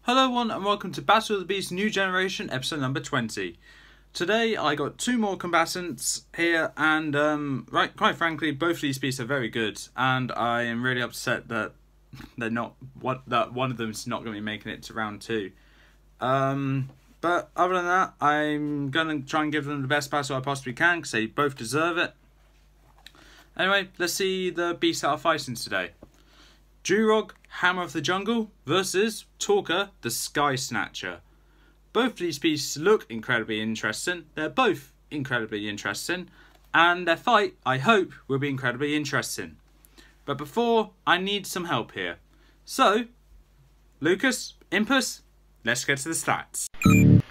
Hello everyone and welcome to Battle of the Beasts New Generation episode number 20. Today I got two more combatants here and quite frankly both of these beasts are very good and I am really upset that one of them is not going to be making it to round 2. But other than that, I'm going to try and give them the best battle I possibly can because they both deserve it. Anyway, let's see the beasts that are fighting today. Jurog, Hammer of the Jungle, versus Torka, the Sky Snatcher. Both of these beasts look incredibly interesting. They're both incredibly interesting. And their fight, I hope, will be incredibly interesting. But before, I need some help here. So, Lucas, Impus, let's get to the stats.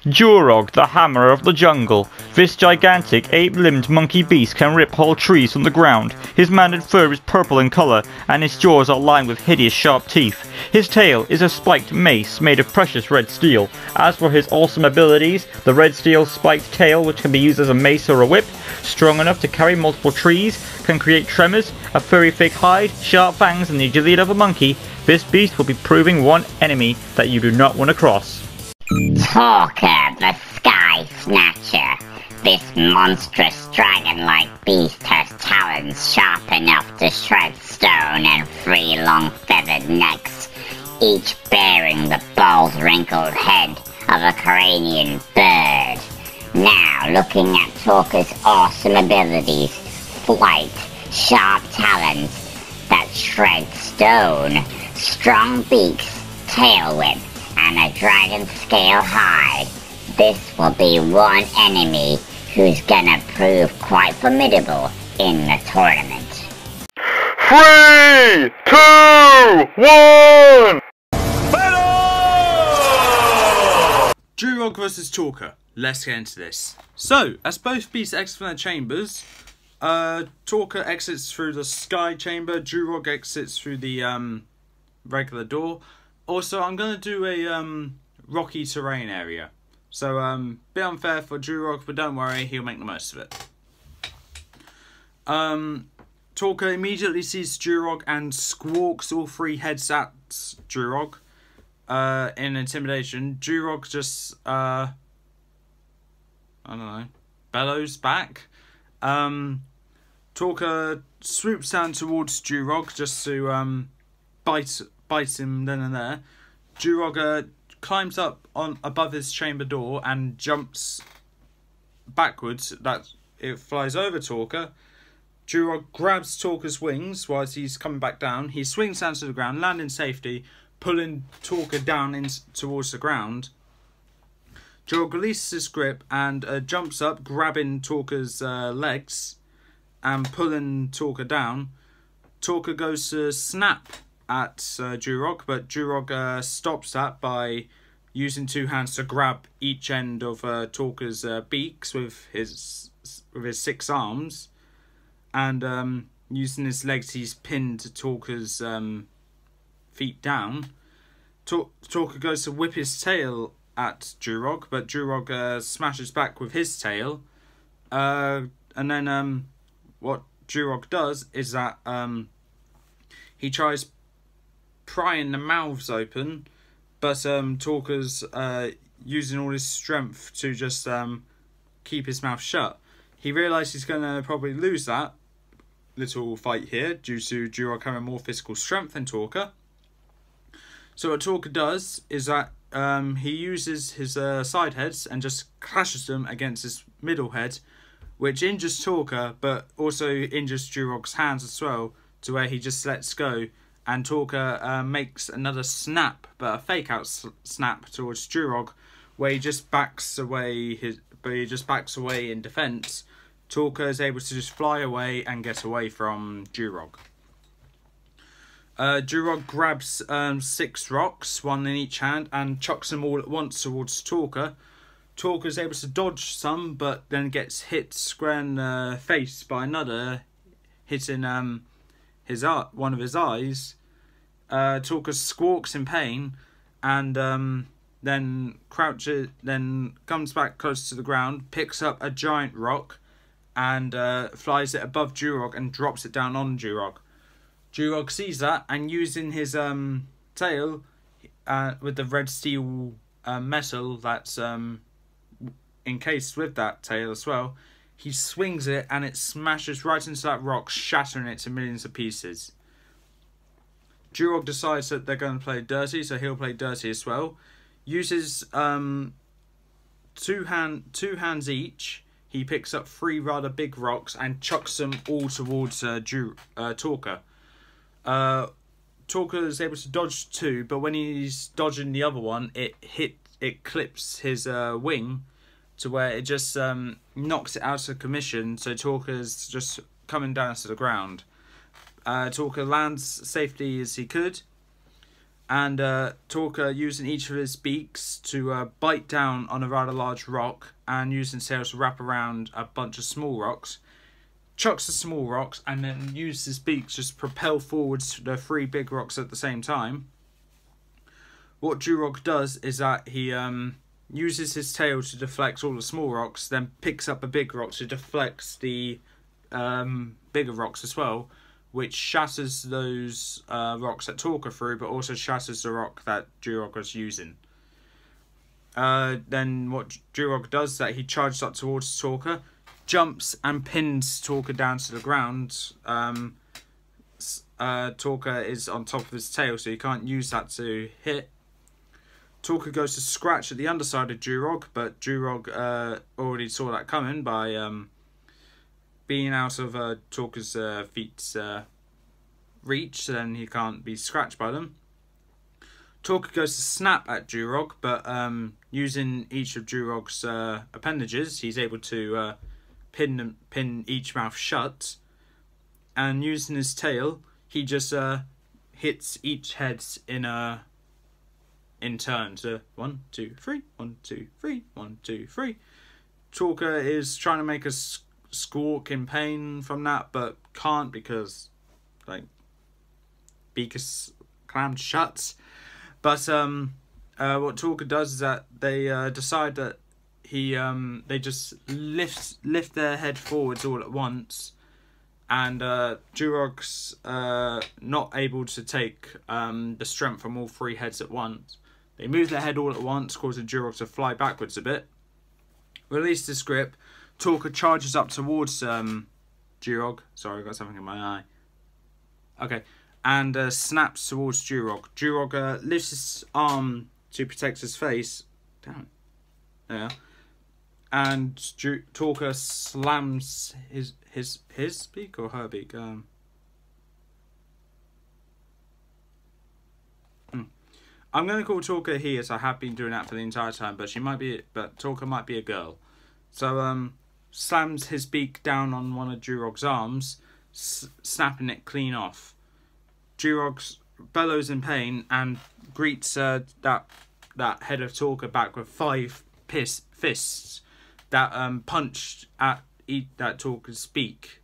Jurog, the Hammer of the Jungle. This gigantic, ape-limbed monkey beast can rip whole trees from the ground. His matted fur is purple in colour, and his jaws are lined with hideous sharp teeth. His tail is a spiked mace made of precious red steel. As for his awesome abilities, the red steel spiked tail, which can be used as a mace or a whip, strong enough to carry multiple trees, can create tremors, a furry thick hide, sharp fangs, and the agility of a monkey. This beast will be proving one enemy that you do not want to cross. Torka, the Sky Snatcher. This monstrous dragon-like beast has talons sharp enough to shred stone and 3 long feathered necks, each bearing the bald wrinkled head of a cranian bird. Now, looking at Torka's awesome abilities, flight, sharp talons that shred stone, strong beaks, tail whip, and a dragon scale hide. This will be one enemy who's gonna prove quite formidable in the tournament. 3, 2, 1! Battle! Jurog versus Torka. Let's get into this. So, as both beasts exit from their chambers, Torka exits through the sky chamber, Jurog exits through the regular door. Also, I'm going to do a rocky terrain area. So, bit unfair for Jurog, but don't worry, he'll make the most of it. Torka immediately sees Jurog and squawks all 3 heads at Jurog in intimidation. Jurog just, I don't know, bellows back. Torka swoops down towards Jurog just to bites him then and there. Jurog climbs up on above his chamber door and jumps backwards. That it flies over Torka. Jurog grabs Torka's wings whilst he's coming back down. He swings down to the ground, land in safety, pulling Torka down towards the ground. Jurog releases his grip and jumps up, grabbing Torka's legs and pulling Torka down. Torka goes to snap at Jurog, but Jurog stops that by using 2 hands to grab each end of Torka's beaks with his 6 arms, and using his legs he's pinned Torka's feet down. Torka goes to whip his tail at Jurog, but Jurog smashes back with his tail, and then what Jurog does is that he tries prying the mouths open, but Torka's using all his strength to just keep his mouth shut. He realises he's going to probably lose that little fight here due to Jurog having more physical strength than Torka. So what Torka does is that he uses his side heads and just clashes them against his middle head, which injures Torka but also injures Jurog's hands as well, to where he just lets go. And Torka makes another snap, but a fake out snap towards Jurog, where he just backs away in defense. Torka is able to just fly away and get away from Jurog. Jurog grabs 6 rocks, 1 in each hand, and chucks them all at once towards Torka. Torka is able to dodge some, but then gets hit square in the face by another, hitting one of his eyes. Torka squawks in pain and then crouches, then comes back close to the ground, picks up a giant rock and flies it above Jurog and drops it down on Jurog. Jurog sees that and using his tail, with the red steel metal that's encased with that tail as well. He swings it and it smashes right into that rock, shattering it to millions of pieces. Jurog decides that they're going to play dirty, so he'll play dirty as well. Uses two hands each. He picks up 3 rather big rocks and chucks them all towards Torka. Torka is able to dodge 2, but when he's dodging the other one, it clips his wing to where it just knocks it out of commission. So Torka's just coming down to the ground. Torka lands safely as he could, and Torka, using each of his beaks to bite down on a rather large rock, and using his tail to wrap around a bunch of small rocks, chucks the small rocks and then uses his beaks just to propel forwards the 3 big rocks at the same time. What Jurog does is that he uses his tail to deflect all the small rocks, then picks up a big rock to deflect the bigger rocks as well, which shatters those rocks that Torka threw, but also shatters the rock that Jurog was using. Then what Jurog does is that he charges up towards Torka, jumps and pins Torka down to the ground. Torka is on top of his tail, so he can't use that to hit. Torka goes to scratch at the underside of Jurog, but Jurog already saw that coming by being out of Torka's feet's reach, so then he can't be scratched by them. Torka goes to snap at Jurog, but using each of Jurog's appendages, he's able to pin each mouth shut, and using his tail, he just hits each head in turn. So 1, 2, 3, 1, 2, 3, 1, 2, 3. Torka is trying to make a squawk in pain from that, but can't because beak is clammed shut. But what Torka does is that they decide that they just lift their head forwards all at once, and Jurog's not able to take the strength from all 3 heads at once. They move their head all at once, causing Jurog to fly backwards a bit. Release his grip. Torka charges up towards Jurog. Sorry, I got something in my eye. Okay. And snaps towards Jurog. Jurog lifts his arm to protect his face. Damn it. Yeah. And Torka slams his beak or her beak. I'm going to call Torka he, as I have been doing that for the entire time, but Torka might be a girl. So slams his beak down on one of Jurog's arms, snapping it clean off. Jurog bellows in pain and greets that head of Torka back with 5 fists that punched at that Torka's beak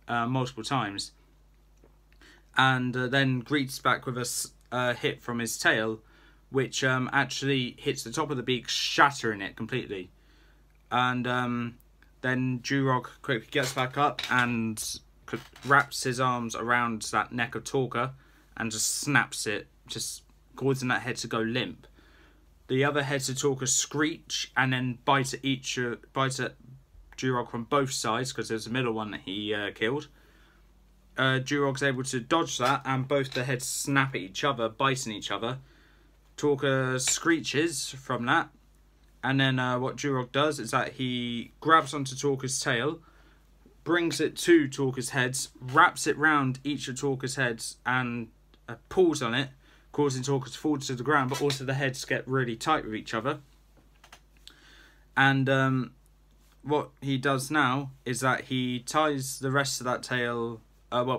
multiple times, and then greets back with a hit from his tail, which actually hits the top of the beak, shattering it completely. And then Jurog quickly gets back up and wraps his arms around that neck of Torka and just snaps it, just causing that head to go limp. The other heads of Torka screech and then bite at Jurog from both sides, because there's a middle one that he killed. Jurog's able to dodge that, and both the heads snap at each other, biting each other. Torka screeches from that, and then what Jurog does is that he grabs onto Torka's tail, brings it to Torka's heads, wraps it round each of Torka's heads, and pulls on it, causing Torka to fall to the ground, but also the heads get really tight with each other. And what he does now is that he ties the rest of that tail,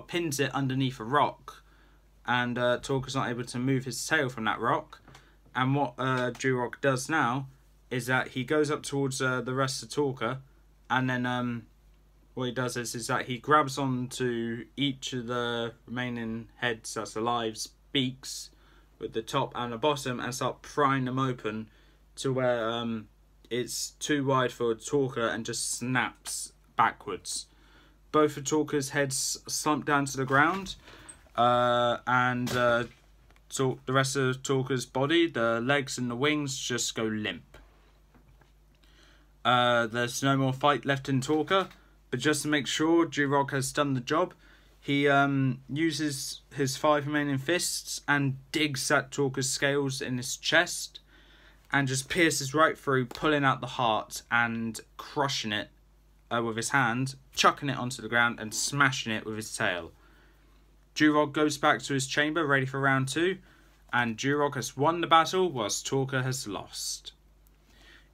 pins it underneath a rock, and Torka's not able to move his tail from that rock. And what Jurog does now is that he goes up towards the rest of Torka, and then what he does is that he grabs onto each of the remaining heads that's alive's beaks with the top and the bottom, and start prying them open to where it's too wide for Torka, and just snaps backwards. Both of Torka's heads slump down to the ground, and the rest of Torka's body, the legs and the wings, just go limp. There's no more fight left in Torka, but just to make sure Jurog has done the job, he uses his 5 remaining fists and digs at Torka's scales in his chest and just pierces right through, pulling out the heart and crushing it with his hand, chucking it onto the ground and smashing it with his tail. Jurog goes back to his chamber ready for round 2, and Jurog has won the battle whilst Torka has lost.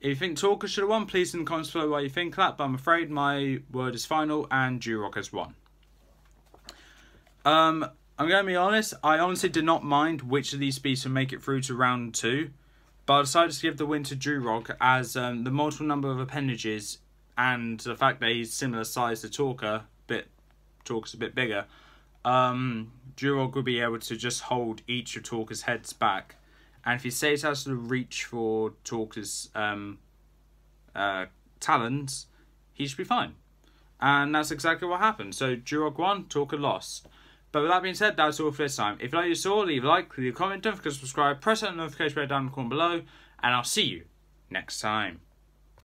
If you think Torka should have won, please in the comments below why you think that, but I'm afraid my word is final and Jurog has won. I'm going to be honest, I honestly did not mind which of these beasts would make it through to round 2, but I decided to give the win to Jurog as the multiple number of appendages and the fact that he's similar size to Torka, Torka's a bit bigger, Jurog will be able to just hold each of Torka's heads back, and if he stays out of the reach for Torka's talons, he should be fine. And that's exactly what happened. So Jurog won, Torka lost. But with that being said, that's all for this time. If you like what you saw, leave a like, leave a comment, don't forget to subscribe, press that notification bell down in the corner below, and I'll see you next time.